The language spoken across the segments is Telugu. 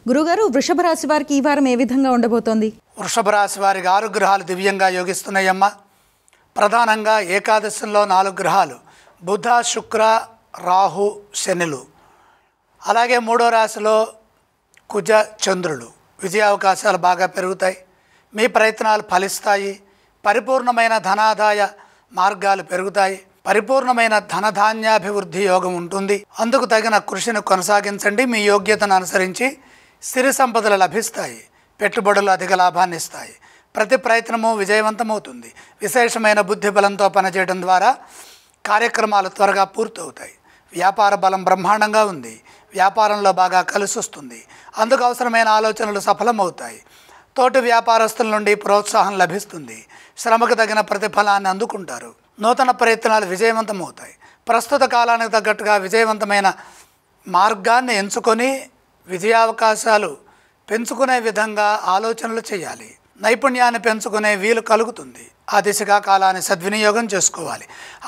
గురుగారు, వృషభ రాశి వారికి ఈ వారం ఏ విధంగా ఉండబోతోంది? వృషభ రాశి వారికి 6 గ్రహాలు దివ్యంగా యోగిస్తున్నాయమ్మ. ప్రధానంగా ఏకాదశంలో 4 గ్రహాలు బుధ, శుక్ర, రాహు, శనులు. అలాగే 3వ రాశిలో కుజ, చంద్రులు. విజయావకాశాలు బాగా పెరుగుతాయి. మీ ప్రయత్నాలు ఫలిస్తాయి. పరిపూర్ణమైన ధనాదాయ మార్గాలు పెరుగుతాయి. పరిపూర్ణమైన ధనధాన్యాభివృద్ధి యోగం ఉంటుంది. అందుకు తగిన కృషిని కొనసాగించండి. మీ యోగ్యతను అనుసరించి సిరి సంపదలు లభిస్తాయి. పెట్టుబడులు అధిక లాభాన్ని ఇస్తాయి. ప్రతి ప్రయత్నము విజయవంతమవుతుంది. విశేషమైన బుద్ధి బలంతో పనిచేయడం ద్వారా కార్యక్రమాలు త్వరగా పూర్తవుతాయి. వ్యాపార బలం బ్రహ్మాండంగా ఉంది. వ్యాపారంలో బాగా కలిసి వస్తుంది. అందుకు అవసరమైన ఆలోచనలు సఫలమవుతాయి. తోటి వ్యాపారస్తుల నుండి ప్రోత్సాహం లభిస్తుంది. శ్రమకు తగిన ప్రతిఫలాన్ని అందుకుంటారు. నూతన ప్రయత్నాలు విజయవంతమవుతాయి. ప్రస్తుత కాలానికి తగ్గట్టుగా విజయవంతమైన మార్గాన్ని ఎంచుకొని విజయావకాశాలు పెంచుకునే విధంగా ఆలోచనలు చేయాలి. నైపుణ్యాన్ని పెంచుకునే వీలు కలుగుతుంది. ఆ దిశగా కాలాన్ని సద్వినియోగం చేసుకోవాలి.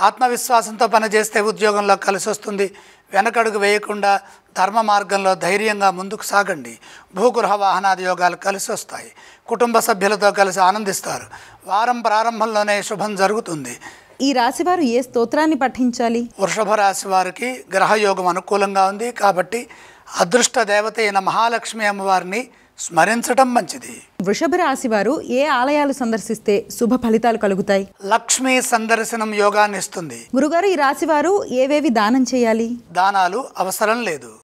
ఆత్మవిశ్వాసంతో పనిచేస్తే ఉద్యోగంలో కలిసి వస్తుంది. వెనకడుగు వేయకుండా ధర్మ మార్గంలో ధైర్యంగా ముందుకు సాగండి. భూగృహ వాహనాది యోగాలు కలిసి వస్తాయి. కుటుంబ సభ్యులతో కలిసి ఆనందిస్తారు. వారం ప్రారంభంలోనే శుభం జరుగుతుంది. ఈ రాశివారు ఏ స్తోత్రాన్ని పఠించాలి? వృషభ రాశి వారికి గ్రహయోగం అనుకూలంగా ఉంది కాబట్టి అదృష్ట దేవత అయిన మహాలక్ష్మి అమ్మవారిని స్మరించటం మంచిది. వృషభ రాశి వారు ఏ ఆలయాలు సందర్శిస్తే శుభ ఫలితాలు కలుగుతాయి? లక్ష్మీ సందర్శనం యోగాన్ని ఇస్తుంది. గురుగారు, ఈ రాశి వారు ఏవేవి దానం చేయాలి? దానాలు అవసరం లేదు.